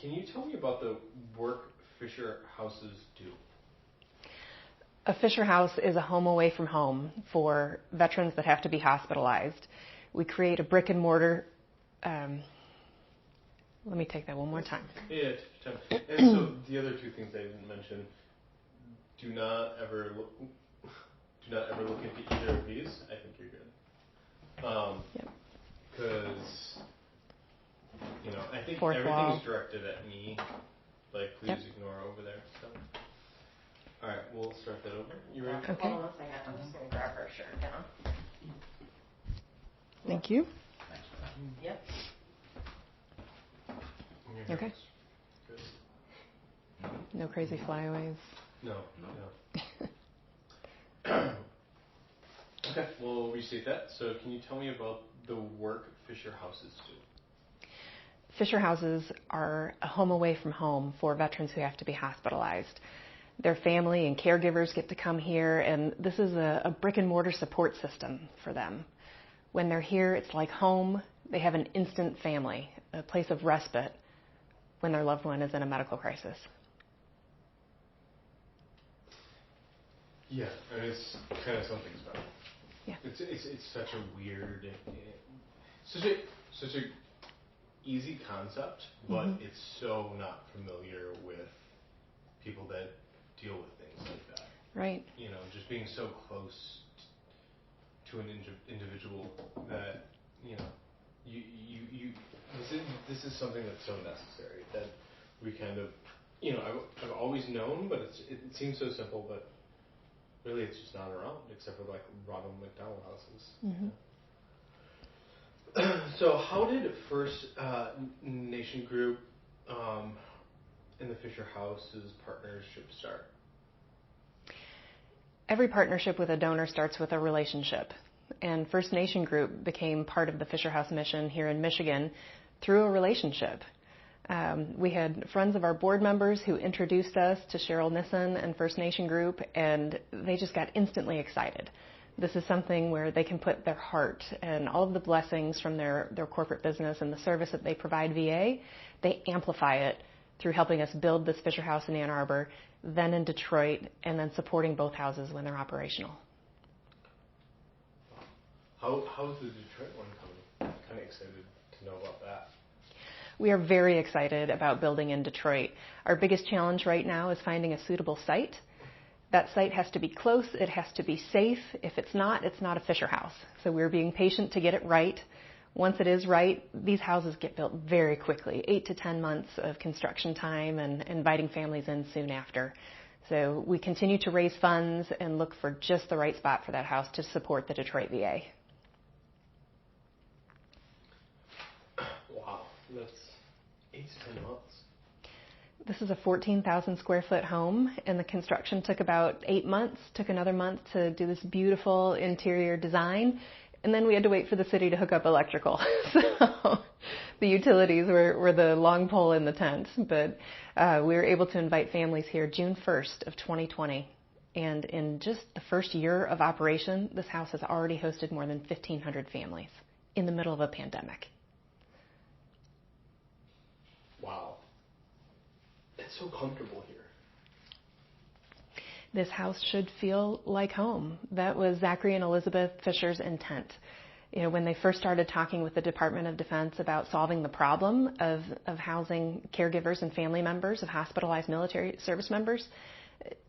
Can you tell me about the work Fisher Houses do? A Fisher House is a home away from home for veterans that have to be hospitalized. We create a brick and mortar. Let me take that one more time. Yeah, and so the other two things I didn't mention. Do not ever look into either of these. I think you're good. Because I think everything's directed at me. Like, please ignore over there. So, all right, we'll start that over. You ready? Okay. Hold on one second. I'm just going to grab her shirt down. Thank you. Thanks for that. Yep. Okay. Good. No crazy flyaways. No. Okay, we'll restate that. So can you tell me about the work Fisher Houses do? Fisher Houses are a home away from home for veterans who have to be hospitalized. Their family and caregivers get to come here, and this is a brick and mortar support system for them. When they're here, it's like home. They have an instant family, a place of respite when their loved one is in a medical crisis. Yeah, and it's kind of something special. Yeah. It's such a weird, such a easy concept, but it's so not familiar with people that deal with things like that. Right. Just being so close to an individual that this is something that's so necessary that we kind of I've always known, but it seems so simple, but really it's just not around except for like Ronald McDonald houses. So how did First Nation Group and the Fisher Houses partnership start? Every partnership with a donor starts with a relationship. And First Nation Group became part of the Fisher House mission here in Michigan through a relationship. We had friends of our board members who introduced us to Cheryl Nissen and First Nation Group, and they just got instantly excited. This is something where they can put their heart and all of the blessings from their corporate business and the service that they provide VA, they amplify it through helping us build this Fisher House in Ann Arbor, then in Detroit, and then supporting both houses when they're operational. How's the Detroit one coming? I'm kind of excited to know about that. We are very excited about building in Detroit. Our biggest challenge right now is finding a suitable site. That site has to be close, it has to be safe. If it's not a Fisher House. So we're being patient to get it right. Once it is right, these houses get built very quickly, 8 to 10 months of construction time and inviting families in soon after. So we continue to raise funds and look for just the right spot for that house to support the Detroit VA. Wow, that's 8 to 10 months. This is a 14,000 square foot home, and the construction took about 8 months, took another month to do this beautiful interior design, and then we had to wait for the city to hook up electrical. So the utilities were the long pole in the tent, but we were able to invite families here June 1st of 2020. And in just the first year of operation, this house has already hosted more than 1,500 families in the middle of a pandemic. Wow. It's so comfortable here. This house should feel like home. That was Zachary and Elizabeth Fisher's intent. When they first started talking with the Department of Defense about solving the problem of housing caregivers and family members of hospitalized military service members,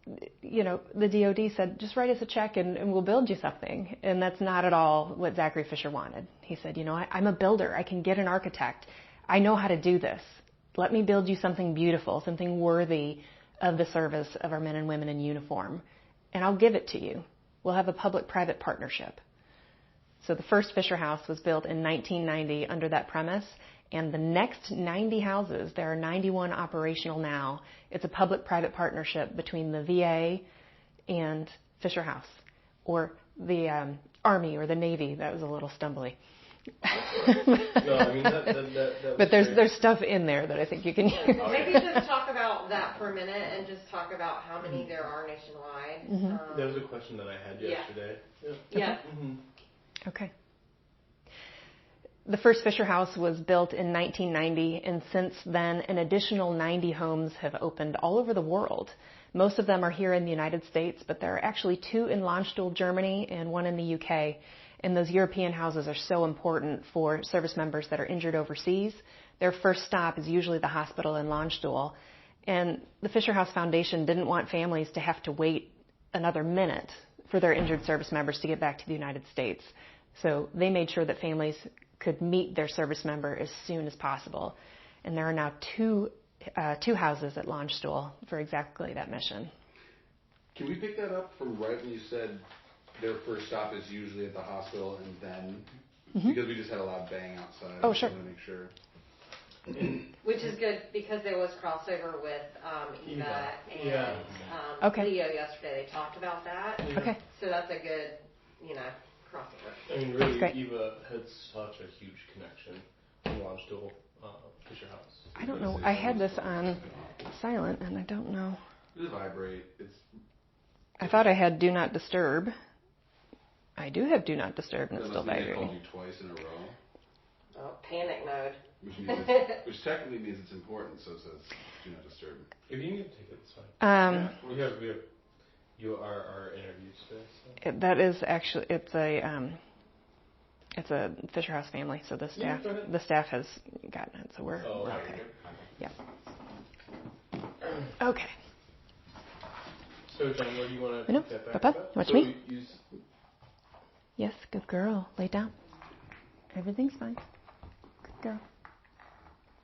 the DOD said, just write us a check and we'll build you something. And that's not at all what Zachary Fisher wanted. He said, I'm a builder. I can get an architect. I know how to do this. Let me build you something beautiful, something worthy of the service of our men and women in uniform, and I'll give it to you. We'll have a public-private partnership. So the first Fisher House was built in 1990 under that premise, and the next 90 houses, there are 91 operational now. It's a public-private partnership between the VA and Fisher House, or the Army or the Navy. That was a little stumbly. No, I mean that but there's stuff in there that I think you can use. Maybe just talk about that for a minute and just talk about how many there are nationwide. That was a question that I had yesterday. Yeah. Okay. The first Fisher House was built in 1990, and since then, an additional 90 homes have opened all over the world. Most of them are here in the United States, but there are actually 2 in Landstuhl, Germany, and 1 in the UK. And those European houses are so important for service members that are injured overseas. Their first stop is usually the hospital in Landstuhl. And the Fisher House Foundation didn't want families to have to wait another minute for their injured service members to get back to the United States. So they made sure that families could meet their service member as soon as possible. And there are now two houses at Landstuhl for exactly that mission. Can we pick that up from right when you said their first stop is usually at the hospital and then, because we just had a loud bang outside. Oh, sure. I want to make sure. Which is good because there was crossover with Eva and Okay. Leo yesterday. They talked about that. Okay. So that's a good, crossover. I mean, really, great. Eva had such a huge connection to Landstuhl, Fisher House. I don't know. I had this on silent, and I don't know. Does it vibrate? I thought I had Do Not Disturb. I do have Do Not Disturb, and it's That still must mean they called vibrating. you twice in a row. Oh, panic mode. Which technically means it's important, so it says do not disturb. If you need to take it, it's fine. Yeah. We have you are our interviews today. So. That is actually it's a Fisher House family, so the staff has gotten it, so we're okay. Yeah. Okay. So John, what do you want to No, get back Papa, about? watch So me. use- Yes, good girl. Lay down. Everything's fine. Good girl.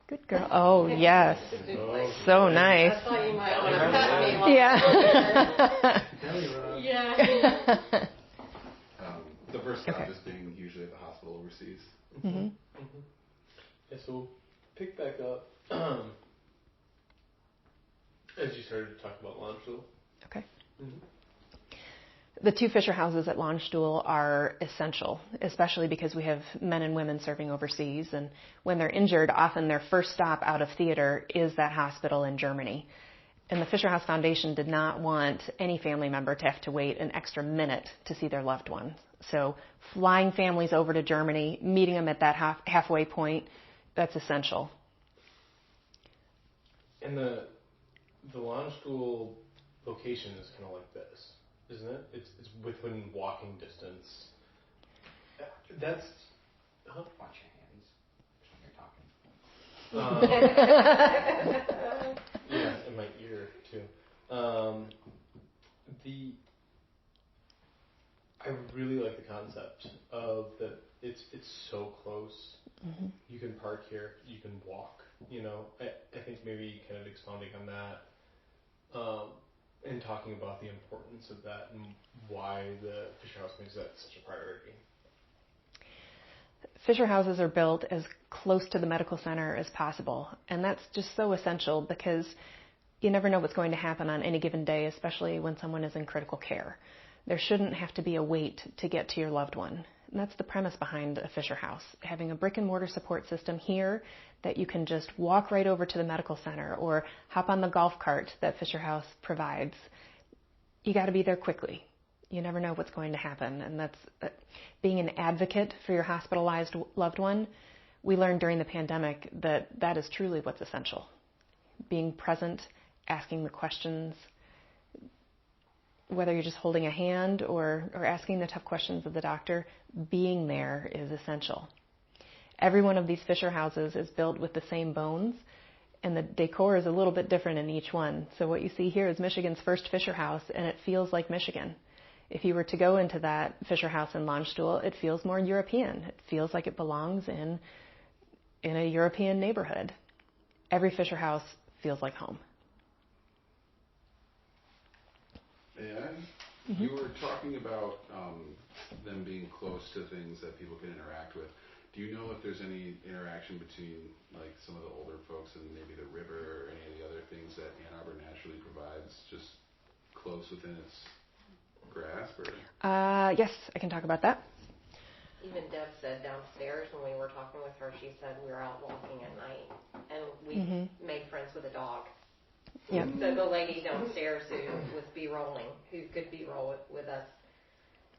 Good girl. Oh yes. So nice. I thought you might want to pat me while Yeah. Yeah. The first stop Okay. is being usually at the hospital overseas. Mhm. Yeah, so we'll pick back up as you started to talk about Landstuhl. Okay. Mm-hmm. The 2 Fisher houses at Landstuhl are essential, especially because we have men and women serving overseas, and when they're injured, often their first stop out of theater is that hospital in Germany. And the Fisher House Foundation did not want any family member to have to wait an extra minute to see their loved one. So flying families over to Germany, meeting them at that halfway point, that's essential. And the Landstuhl location is kind of like this, isn't it? It's within walking distance. That's Watch your hands when you're talking. yeah, in my ear too. I really like the concept of that. It's so close. Mm-hmm. You can park here. You can walk. I think maybe kind of expounding on that, and talking about the importance of that and why the Fisher House makes that such a priority. Fisher houses are built as close to the medical center as possible, and that's just so essential because you never know what's going to happen on any given day, especially when someone is in critical care. There shouldn't have to be a wait to get to your loved one. And that's the premise behind a Fisher House, having a brick and mortar support system here that you can just walk right over to the medical center or hop on the golf cart that Fisher House provides. You got to be there quickly. You never know what's going to happen, and that's being an advocate for your hospitalized loved one. We learned during the pandemic that is truly what's essential. Being present, asking the questions, whether you're just holding a hand or asking the tough questions of the doctor, being there is essential. Every one of these Fisher houses is built with the same bones, and the decor is a little bit different in each one. So what you see here is Michigan's first Fisher House, and it feels like Michigan. If you were to go into that Fisher House in Landstuhl, it feels more European. It feels like it belongs in a European neighborhood. Every Fisher House feels like home. And you were talking about them being close to things that people can interact with. Do you know if there's any interaction between like some of the older folks and maybe the river or any of the other things that Ann Arbor naturally provides just close within its grasp? Or? Yes, I can talk about that. Even Deb said downstairs when we were talking with her, she said we were out walking at night and we made friends with a dog. Yeah. So the lady downstairs who was B-rolling, who could B-roll with us,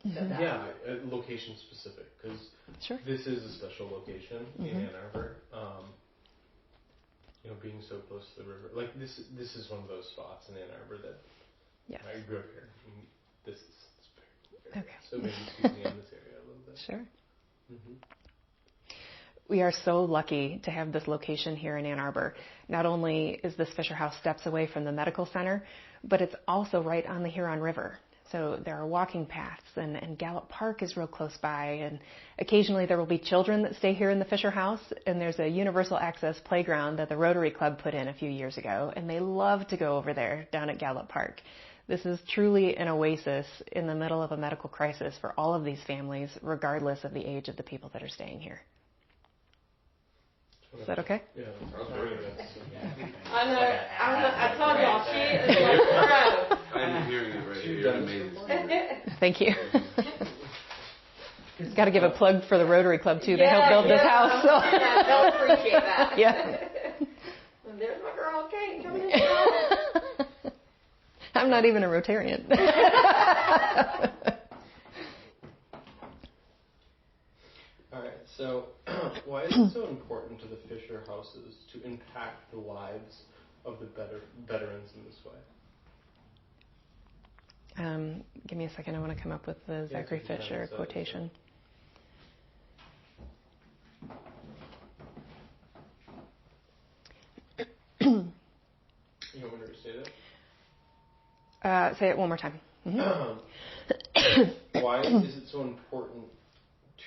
said that. Yeah, location specific, because Sure. this is a special location in Ann Arbor. Being so close to the river, like this is one of those spots in Ann Arbor that Yes. I grew up here. And this is very Okay. So maybe speak me on this area a little bit. Sure. Mm-hmm. We are so lucky to have this location here in Ann Arbor. Not only is this Fisher House steps away from the medical center, but it's also right on the Huron River. So there are walking paths, and Gallup Park is real close by, and occasionally there will be children that stay here in the Fisher House, and there's a universal access playground that the Rotary Club put in a few years ago, and they love to go over there down at Gallup Park. This is truly an oasis in the middle of a medical crisis for all of these families, regardless of the age of the people that are staying here. Is that okay? Yeah, that's very good. I told y'all, she is like pro. I'm hearing it right here. You're an amazing speaker. Thank you. Got to give a plug for the Rotary Club, too. They helped build this house. So. Yeah, they'll appreciate that. Yeah. There's my girl, Kate. Come in. I'm not even a Rotarian. All right, so why is it so important to the Fisher Houses to impact the lives of the veterans in this way? Give me a second. I want to come up with the Zachary Fisher quotation. You want me to restate it? Say it one more time. Why is it so important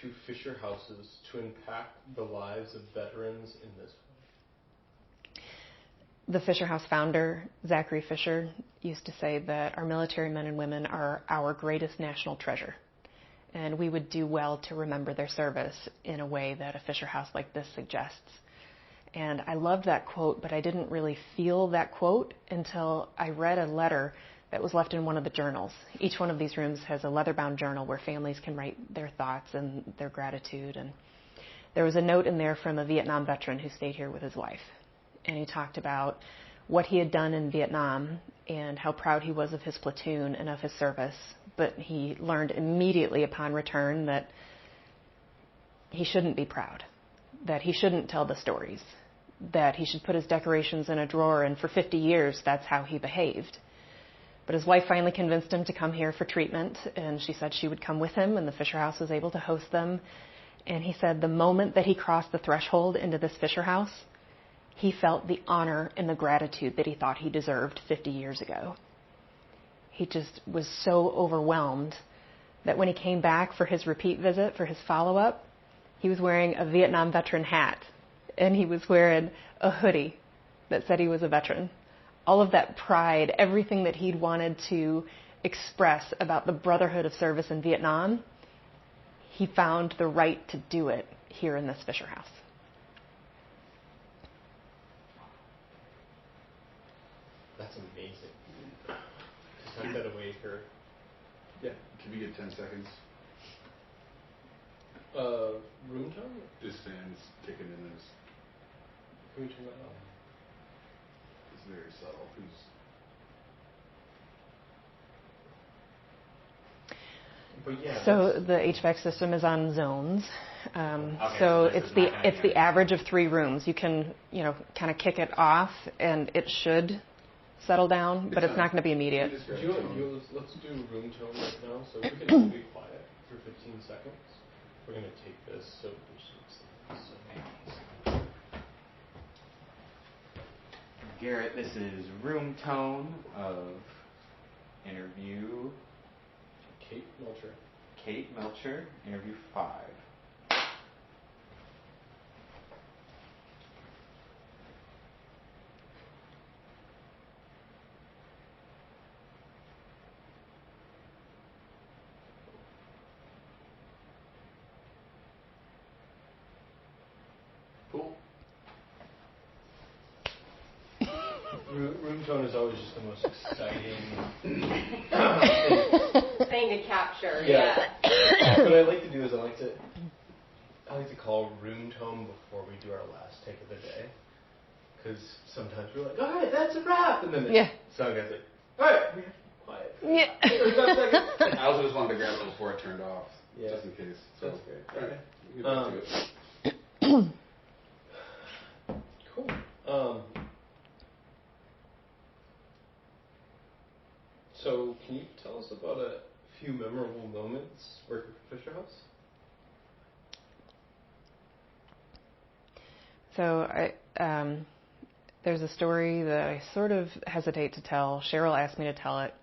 to Fisher Houses to impact the lives of veterans in this way? The Fisher House founder, Zachary Fisher, used to say that our military men and women are our greatest national treasure. And we would do well to remember their service in a way that a Fisher House like this suggests. And I loved that quote, but I didn't really feel that quote until I read a letter that was left in one of the journals. Each one of these rooms has a leather-bound journal where families can write their thoughts and their gratitude. And there was a note in there from a Vietnam veteran who stayed here with his wife. And he talked about what he had done in Vietnam and how proud he was of his platoon and of his service. But he learned immediately upon return that he shouldn't be proud, that he shouldn't tell the stories, that he should put his decorations in a drawer, and for 50 years that's how he behaved. But his wife finally convinced him to come here for treatment, and she said she would come with him, and the Fisher House was able to host them. And he said the moment that he crossed the threshold into this Fisher House, he felt the honor and the gratitude that he thought he deserved 50 years ago. He just was so overwhelmed that when he came back for his repeat visit, for his follow-up, he was wearing a Vietnam veteran hat, and he was wearing a hoodie that said he was a veteran. All of that pride, everything that he'd wanted to express about the brotherhood of service in Vietnam, he found the right to do it here in this Fisher House. That's amazing. Just tuck that away here. Yeah. Can we get 10 seconds? Room tone? This fan's kicking in this. Can we turn that off? It's very subtle. But yeah. So the HVAC system is on zones. Okay, So this it's is the not it's the average of 3 rooms. You can kind of kick it off, and it should settle down, but it's not going to be immediate. Let's do room tone right now, so we can be quiet for 15 seconds. We're going to take this, so Garrett, this is room tone of interview Kate Melcher. Kate Melcher, interview 5. Cool. Room tone is always just the most exciting Thing to capture, Yeah. What I like to do is I like to call room tone before we do our last take of the day, because sometimes we're like, all right, that's a wrap, and then the sound guy's like, all right, we have to be quiet Yeah. I also just wanted to grab it before it turned off, just in case. So, That's great. all right, you can do it. Cool. So, can you tell us about a few memorable moments working for Fisher House? So there's a story that I sort of hesitate to tell. Cheryl asked me to tell it.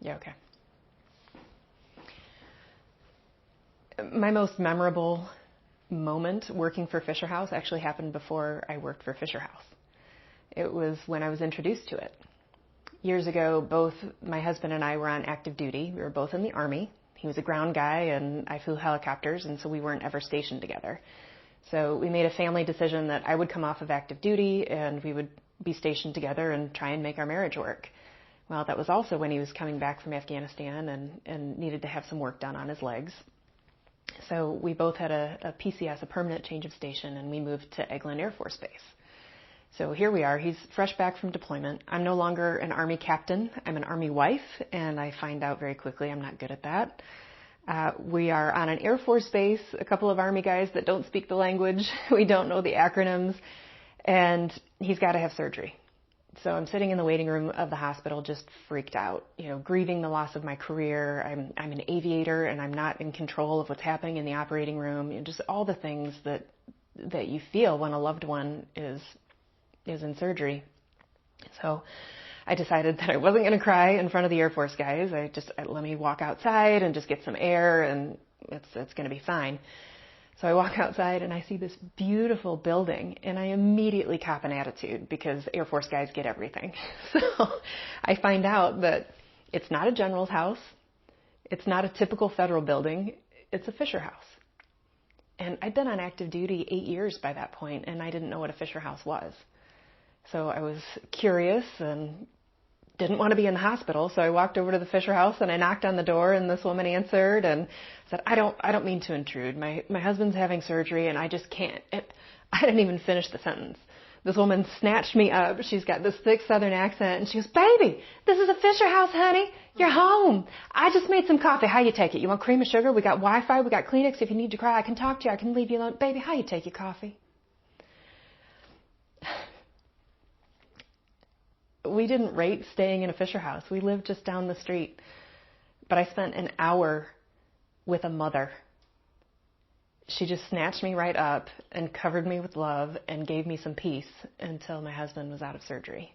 Yeah, okay. My most memorable moment working for Fisher House actually happened before I worked for Fisher House. It was when I was introduced to it. Years ago, both my husband and I were on active duty. We were both in the Army. He was a ground guy and I flew helicopters, and so we weren't ever stationed together. So we made a family decision that I would come off of active duty and we would be stationed together and try and make our marriage work. Well, that was also when he was coming back from Afghanistan and needed to have some work done on his legs. So we both had a PCS, a permanent change of station, and we moved to Eglin Air Force Base. So here we are. He's fresh back from deployment. I'm no longer an Army captain. I'm an Army wife, and I find out very quickly I'm not good at that. We are on an Air Force base, a couple of Army guys that don't speak the language. We don't know the acronyms, and he's got to have surgery. So I'm sitting in the waiting room of the hospital just freaked out, grieving the loss of my career. I'm an aviator, and I'm not in control of what's happening in the operating room, just all the things that you feel when a loved one is in surgery. So I decided that I wasn't going to cry in front of the Air Force guys. I let me walk outside and just get some air, and it's going to be fine. So I walk outside and I see this beautiful building, and I immediately cop an attitude because Air Force guys get everything. So I find out that it's not a general's house. It's not a typical federal building. It's a Fisher House. And I'd been on active duty 8 years by that point, and I didn't know what a Fisher House was. So I was curious and didn't want to be in the hospital, so I walked over to the Fisher House and I knocked on the door, and this woman answered and said, I don't mean to intrude. My husband's having surgery and I just can't. I didn't even finish the sentence. This woman snatched me up. She's got this thick Southern accent, and she goes, baby, this is a Fisher House, honey. You're home. I just made some coffee. How you take it? You want cream or sugar? We got Wi-Fi. We got Kleenex. If you need to cry, I can talk to you. I can leave you alone. Baby, how you take your coffee? We didn't rate staying in a Fisher House. We lived just down the street. But I spent an hour with a mother. She just snatched me right up and covered me with love and gave me some peace until my husband was out of surgery.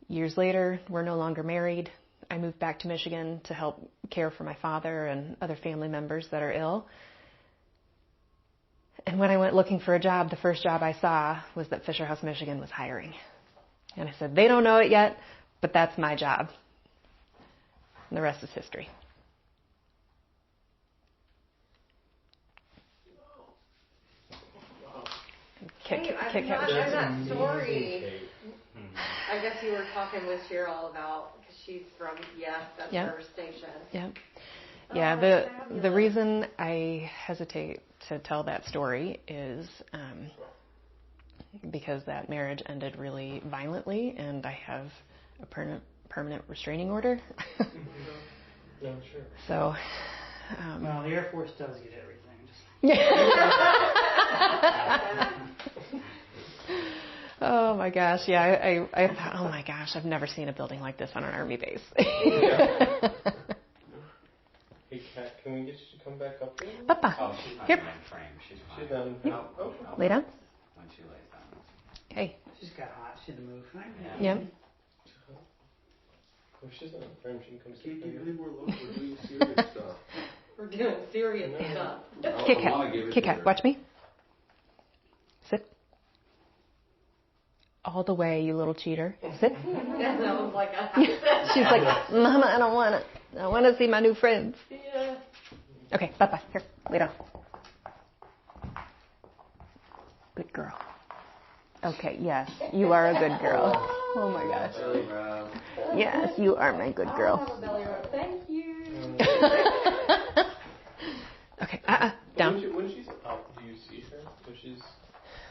Years later, we're no longer married. I moved back to Michigan to help care for my father and other family members that are ill. And when I went looking for a job, the first job I saw was that Fisher House, Michigan was hiring. And I said, they don't know it yet, but that's my job. And the rest is history. That story, I guess you were talking with Cheryl about, because she's from, that's her station. Yeah, the reason I hesitate to tell that story is because that marriage ended really violently, and I have a permanent restraining order. No, sure. So, well, the Air Force does get everything. Oh my gosh, yeah, oh my gosh, I've never seen a building like this on an Army base. Hey, Kat, can we get you to come back up here? Papa, Oh, she's not here. even in frame. She's fine. She's down. Yeah. Oh, Lay down. When she lays down. Hey. She's got hot. She had to move. Yeah. If she's not in frame, she can come sit Can't there. get any more low. We're doing serious stuff. We're doing serious stuff. Kit Kat, watch me. Sit. All the way, you little cheater. Sit. That sounds like a... She's like, Mama, I don't want it. I want to see my new friends. Yeah. Okay, Papa, here, lay down. Good girl. Okay, yes, you are a good girl. Oh my gosh. Belly rub. Yes, you are my good girl. I'll have a belly rub. Thank you. Okay. Down. When she's up, do you see her? When she's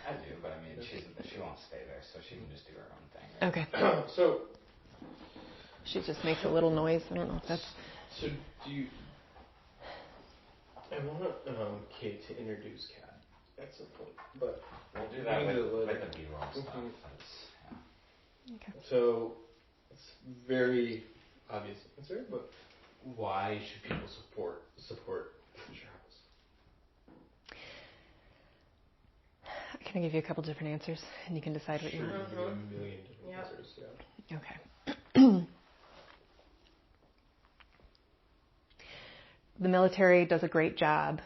I do, but I mean, she won't stay there, so she can just do her own thing. Right? Okay. so She just makes a little noise. I don't know if that's. so do you? I want Kate to introduce Kat at some point, but We'll do that we can do it with later. the B-roll stuff. Mhm. That's, Okay. So it's very obvious answer, but why should people support Fisher House? Can I give you a couple different answers, and you can decide what you Sure, want? you can give a million different Yep. answers. Yeah. Okay. The military does a great job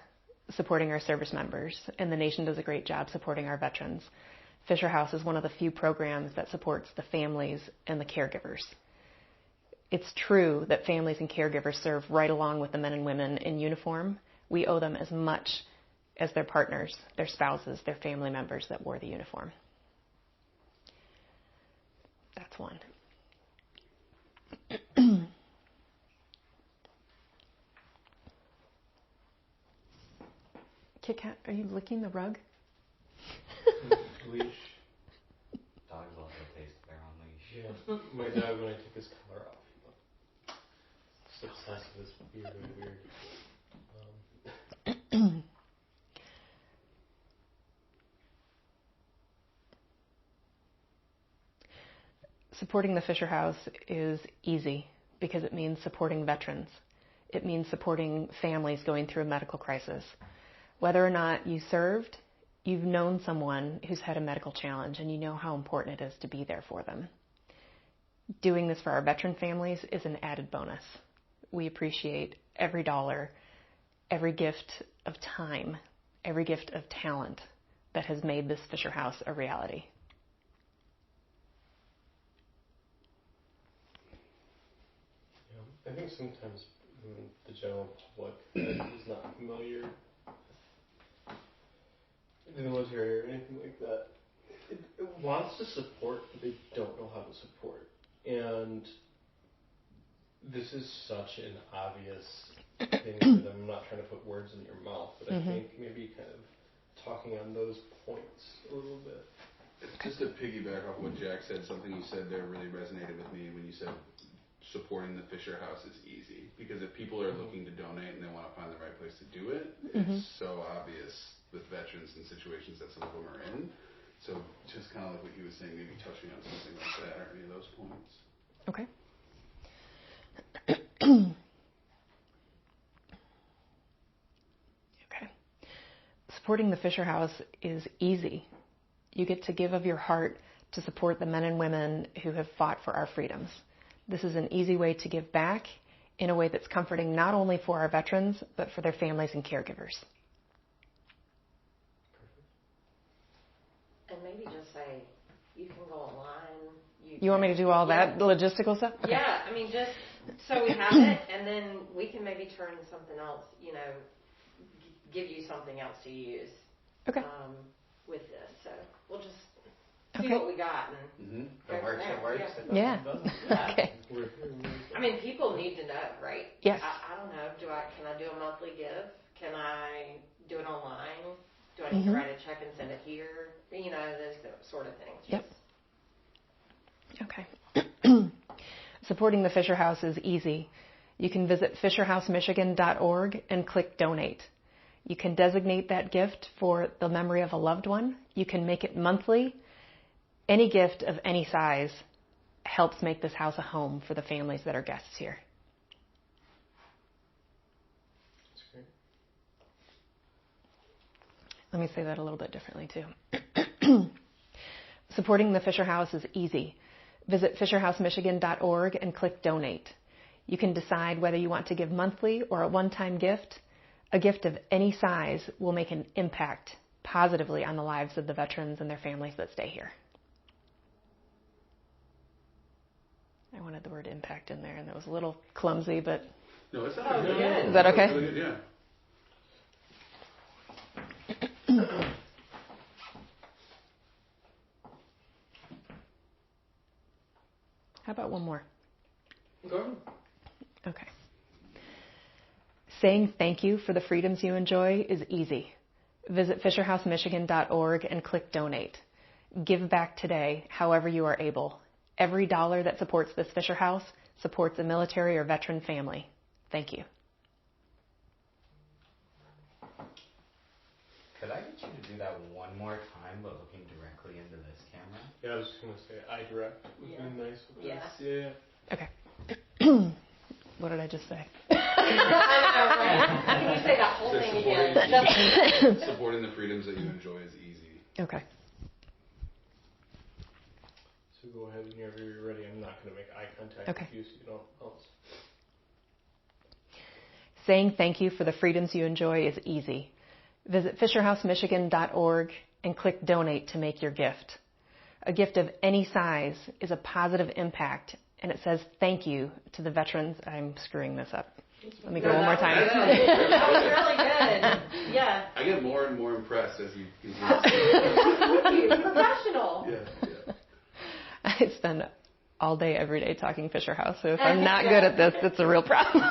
supporting our service members, and the nation does a great job supporting our veterans. Fisher House is one of the few programs that supports the families and the caregivers. It's true that families and caregivers serve right along with the men and women in uniform. We owe them as much as their partners, their spouses, their family members that wore the uniform. That's one. Kit Kat, are you licking the rug? Leash. dogs love to taste their own leash. Yeah. My dog, when I took his collar off, just obsessed with this weird. Supporting the Fisher House is easy because it means supporting veterans. It means supporting families going through a medical crisis. Whether or not you served, you've known someone who's had a medical challenge and you know how important it is to be there for them. Doing this for our veteran families is an added bonus. We appreciate every dollar, every gift of time, every gift of talent that has made this Fisher House a reality. I think sometimes the general public is not familiar with the military or anything like that. It wants to support, but they don't know how to support. And this is such an obvious thing for them. I'm not trying to put words in your mouth, but I think maybe kind of talking on those points a little bit. Just to piggyback off what Jack said, something you said there really resonated with me when you said supporting the Fisher House is easy, because if people are looking to donate and they want to find the right place to do it, it's so obvious with veterans and situations that some of them are in. So just kind of like what he was saying, maybe touching on something like that or any of those points. Okay. Okay. Supporting the Fisher House is easy. You get to give of your heart to support the men and women who have fought for our freedoms. This is an easy way to give back in a way that's comforting not only for our veterans, but for their families and caregivers. And maybe just say, you can go online. You want me to do all that logistical stuff? Okay. Yeah, I mean, just so we have it, and then we can maybe turn something else, give you something else to use Okay. with this. So we'll just see what we got. And If it works, it works. If it Yeah. doesn't, Okay. I mean, people need to know, right? Yes. I don't know. Can I do a monthly give? Can I do it online? Do I need to write a check and send it here? Those sort of things. Yep. Okay. Supporting the Fisher House is easy. You can visit fisherhousemichigan.org and click donate. You can designate that gift for the memory of a loved one. You can make it monthly. Any gift of any size helps make this house a home for the families that are guests here. That's great. Let me say that a little bit differently too. Supporting the Fisher House is easy. Visit fisherhousemichigan.org and click donate. You can decide whether you want to give monthly or a one-time gift. A gift of any size will make an impact positively on the lives of the veterans and their families that stay here. I wanted the word impact in there, and that was a little clumsy, but... No, it's not good. Is that okay? Really good, yeah. How about one more? Go ahead. Okay. Saying thank you for the freedoms you enjoy is easy. Visit FisherHouseMichigan.org and click Donate. Give back today, however you are able. Every dollar that supports this Fisher House supports a military or veteran family. Thank you. Could I get you to do that one more time, but looking directly into this camera? Yeah, I was just gonna say iDirect would be nice with Yeah. this. Yeah. Okay. What did I just say? I know, right? Can you say that whole So thing supporting, again? supporting the freedoms that you enjoy is easy. Okay. So go ahead whenever you're ready. I'm not gonna make eye contact Okay. with you, so you don't else. Saying thank you for the freedoms you enjoy is easy. Visit FisherHouseMichigan.org and click Donate to make your gift. A gift of any size is a positive impact, and it says thank you to the veterans. I'm screwing this up. Let me go one more time. That was really good. Yeah. I get more and more impressed as you continue. Thank you. Professional. Yeah. I spend all day, every day talking Fisher House, so if I'm not good at this, it's a real problem.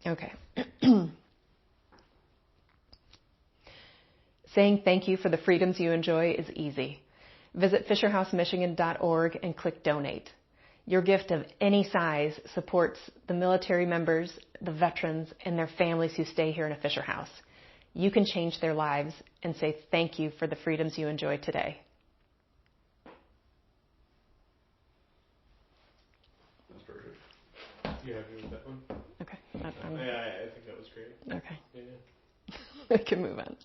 Okay. Saying thank you for the freedoms you enjoy is easy. Visit FisherHouseMichigan.org and click Donate. Your gift of any size supports the military members, the veterans, and their families who stay here in a Fisher House. You can change their lives and say thank you for the freedoms you enjoy today. That's perfect. You happy with that one? Okay. Yeah, I think that was great. Okay. Yeah. I can move on.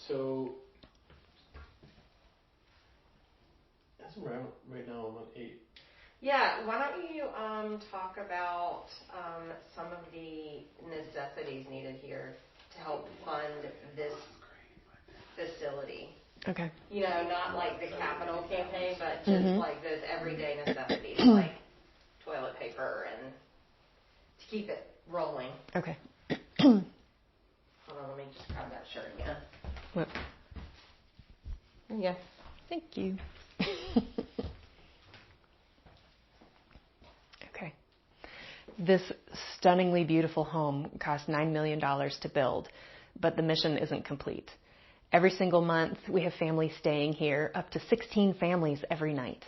So, as of right now, I'm on 8. Yeah, why don't you talk about some of the necessities needed here to help fund this facility? Okay. You know, not like the capital campaign, but just like those everyday necessities, like toilet paper and to keep it rolling. Okay. Hold on, let me just grab that shirt again. What? There you go. Thank you. Okay. This stunningly beautiful home cost $9 million to build, but the mission isn't complete. Every single month, we have families staying here, up to 16 families every night.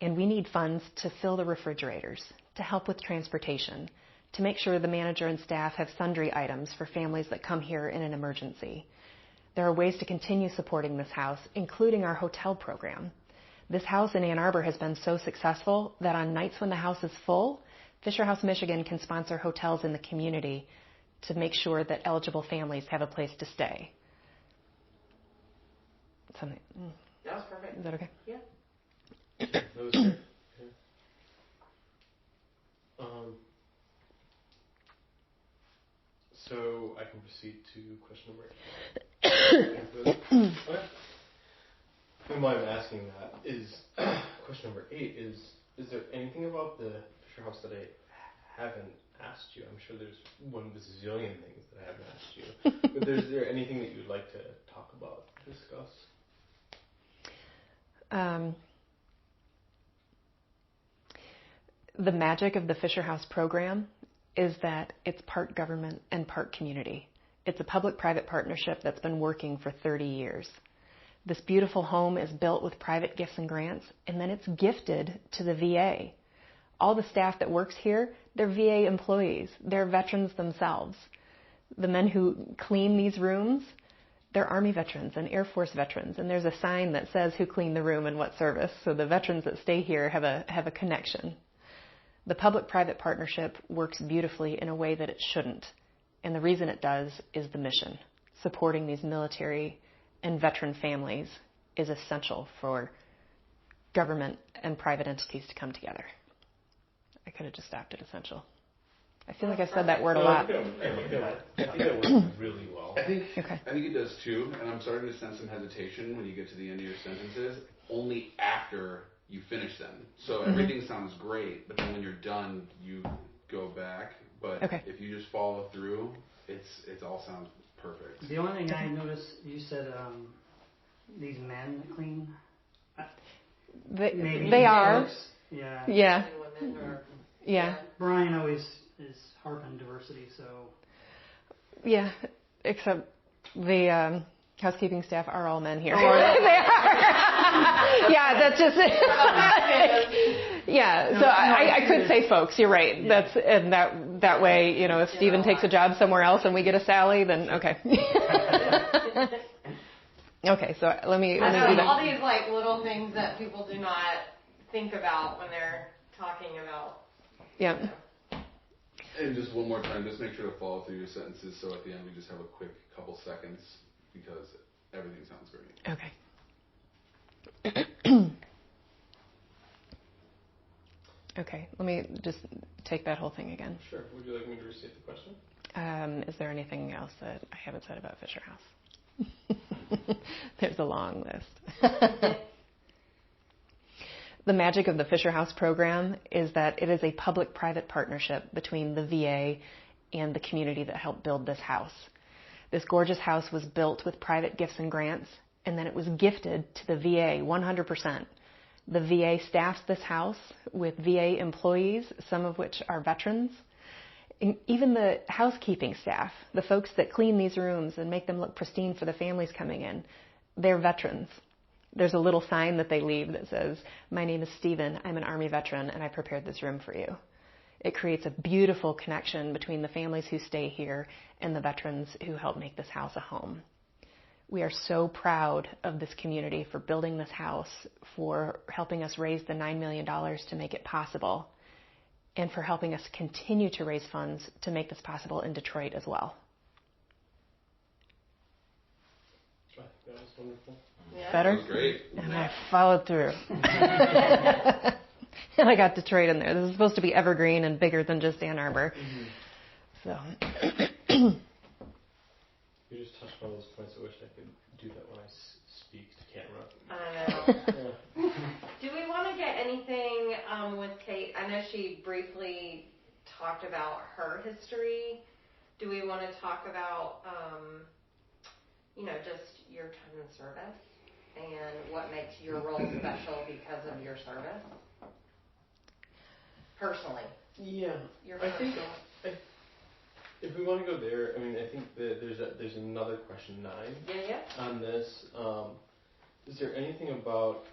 And we need funds to fill the refrigerators, to help with transportation, to make sure the manager and staff have sundry items for families that come here in an emergency. There are ways to continue supporting this house, including our hotel program. This house in Ann Arbor has been so successful that on nights when the house is full, Fisher House Michigan can sponsor hotels in the community to make sure that eligible families have a place to stay. Something. That was perfect. Is that okay? Yeah. That was great. Yeah. So I can proceed to question number 8. Okay. And why I'm asking that is question number 8 is there anything about the Fisher House that I haven't asked you? I'm sure there's 1 bazillion things that I haven't asked you. But is there anything that you would like to talk about, discuss? The magic of the Fisher House program is that it's part government and part community. It's a public-private partnership that's been working for 30 years. This beautiful home is built with private gifts and grants, and then it's gifted to the VA. All the staff that works here, they're VA employees. They're veterans themselves. The men who clean these rooms, they're Army veterans and Air Force veterans, and there's a sign that says who cleaned the room and what service, so the veterans that stay here have a connection. The public-private partnership works beautifully in a way that it shouldn't, and the reason it does is the mission. Supporting these military and veteran families is essential for government and private entities to come together. I could have just stopped at essential. I feel like I've said that word a lot. I think that works really well. I think Okay. it does too, and I'm starting to sense some hesitation when you get to the end of your sentences, only after you finish them. So everything sounds great, but then when you're done, you go back. But if you just follow through, it all sounds perfect. The only thing I noticed, you said these men that clean? They Maybe are. folks. Yeah. Yeah. Women or Yeah. Brian always is harping diversity, so. Yeah. Except the housekeeping staff are all men here. Oh, are they? They are. Yeah, that's just it. Yeah, so I could say folks. You're right. Yeah. That's and that way, you know, if Stephen takes a job somewhere else and we get a Sally, then okay. Okay, so let me do all that. these like little things that people do not think about when they're talking about. Yeah. And just one more time, just make sure to follow through your sentences so at the end we just have a quick couple seconds because everything sounds great. Okay. Okay, let me just take that whole thing again. Sure. Would you like me to restate the question? Is there anything else that I haven't said about Fisher House? There's a long list. The magic of the Fisher House program is that it is a public-private partnership between the VA and the community that helped build this house. This gorgeous house was built with private gifts and grants, and then it was gifted to the VA 100%. The VA staffs this house with VA employees, some of which are veterans. And even the housekeeping staff, the folks that clean these rooms and make them look pristine for the families coming in, they're veterans. There's a little sign that they leave that says, "My name is Stephen, I'm an Army veteran, and I prepared this room for you." It creates a beautiful connection between the families who stay here and the veterans who help make this house a home. We are so proud of this community for building this house, for helping us raise the $9 million to make it possible, and for helping us continue to raise funds to make this possible in Detroit as well. I think that was wonderful. Yeah. Better? That was great. And I followed through. And I got Detroit in there. This is supposed to be evergreen and bigger than just Ann Arbor. So. You just touched on those points. I wish I could do that when I speak to camera. I know. Do we want to get anything with Kate? I know she briefly talked about her history. Do we want to talk about, just your time in service and what makes your role special because of your service? Personally. Yeah. Your I think personal. if we want to go there, I mean, I think that there's another question 9 Yeah. on this. Is there anything about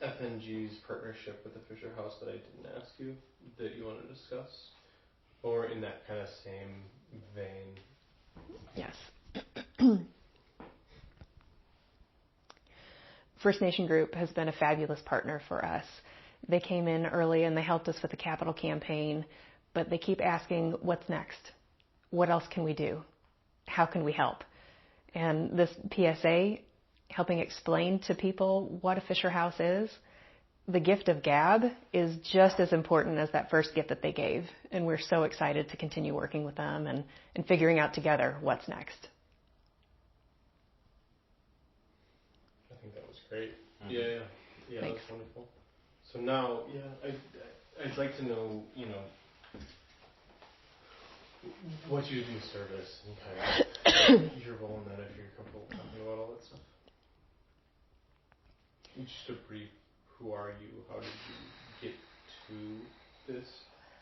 FNG's partnership with the Fisher House that I didn't ask you that you want to discuss? Or in that kind of same vein? Yes. First Nation Group has been a fabulous partner for us. They came in early and they helped us with the capital campaign, but they keep asking, what's next? What else can we do? How can we help? And this PSA, helping explain to people what a Fisher House is, the gift of gab is just as important as that first gift that they gave. And we're so excited to continue working with them and figuring out together what's next. I think that was great. Mm-hmm. Yeah, Thanks. that's wonderful. So now, I'd like to know, what you do in service and kind of your role in that, if you're comfortable talking about all that stuff. Just a brief, who are you? How did you get to this?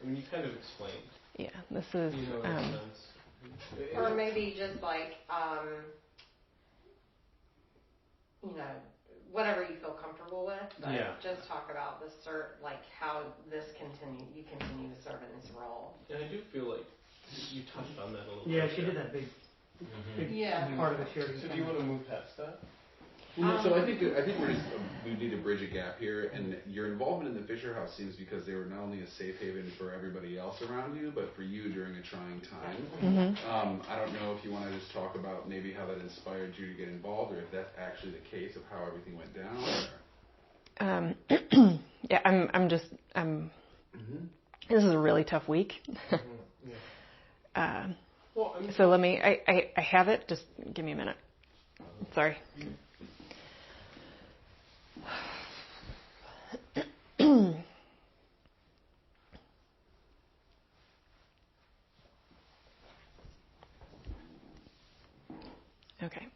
I mean, you kind of explained. Yeah, this is. In a sense. Or maybe just like, whatever you feel comfortable with. But just talk about the how you continue to serve in this role. And I do feel like you touched on that a little bit. Yeah, she did that big part of it here. So do you want to move past that? Well, so I think we need to bridge a gap here, and your involvement in the Fisher House seems because they were not only a safe haven for everybody else around you, but for you during a trying time. Mm-hmm. I don't know if you want to just talk about maybe how that inspired you to get involved, or if that's actually the case of how everything went down. This is a really tough week. So let me. I have it. Just give me a minute. Sorry. Okay.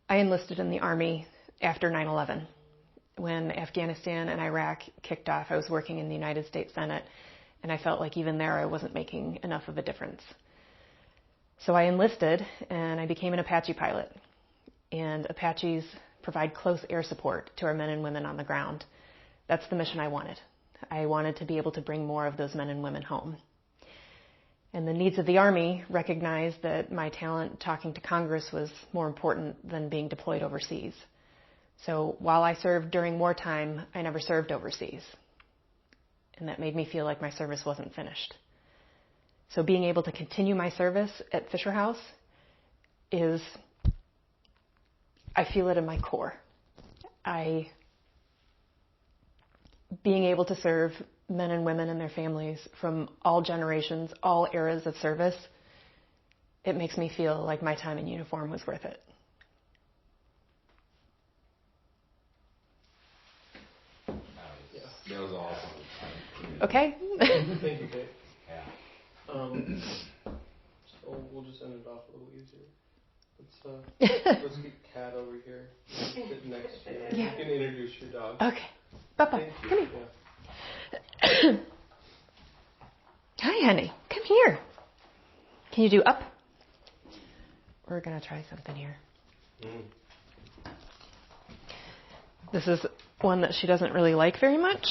I enlisted in the Army after 9/11. When Afghanistan and Iraq kicked off, I was working in the United States Senate, and I felt like even there I wasn't making enough of a difference. So I enlisted, and I became an Apache pilot. And Apaches provide close air support to our men and women on the ground. That's the mission I wanted. I wanted to be able to bring more of those men and women home. And the needs of the Army recognized that my talent talking to Congress was more important than being deployed overseas. So while I served during wartime, I never served overseas. And that made me feel like my service wasn't finished. So being able to continue my service at Fisher House is, I feel it in my core. Being able to serve men and women and their families from all generations, all eras of service, it makes me feel like my time in uniform was worth it. That was awesome. Okay? Thank you, Kate. Yeah. So we'll just end it off a little easier. Let's get Kat over here. Sit next to you. Yeah. You can introduce your dog. Okay. Papa, Thank you. come here. Yeah. Hi, honey. Come here. Can you do up? We're going to try something here. This is one that she doesn't really like very much,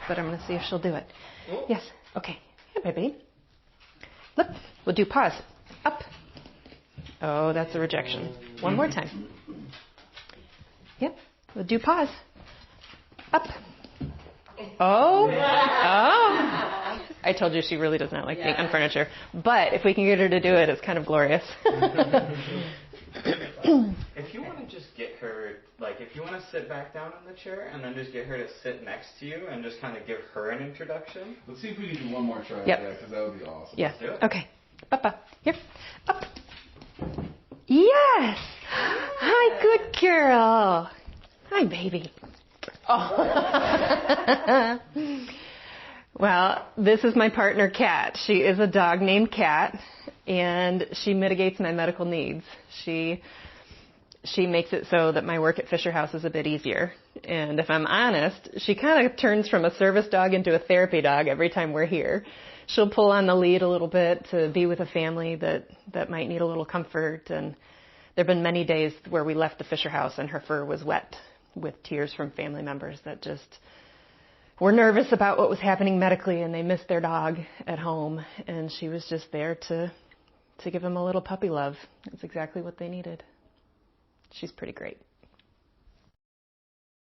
but I'm going to see if she'll do it. Oh. Yes. Okay. Here, baby. Look. We'll do pause. Up. Oh, that's a rejection. One more time. Yep. We'll do pause. Up. Oh. Oh. I told you she really does not like being on furniture. But if we can get her to do it, it's kind of glorious. If you want to just get her, like, if you want to sit back down in the chair and then just get her to sit next to you and just kind of give her an introduction. Let's see if we can do one more try. Yep. Yeah, because that would be awesome. Yeah. Let's do it. Okay. Papa. Here. Up. Yes. Hi, good girl. Hi, baby. Oh. Well, this is my partner, Kat. She is a dog named Kat, and she mitigates my medical needs. She makes it so that my work at Fisher House is a bit easier. And if I'm honest, she kind of turns from a service dog into a therapy dog every time we're here. She'll pull on the lead a little bit to be with a family that might need a little comfort. And there have been many days where we left the Fisher House and her fur was wet with tears from family members that just were nervous about what was happening medically, and they missed their dog at home. And she was just there to give them a little puppy love. It's exactly what they needed. She's pretty great.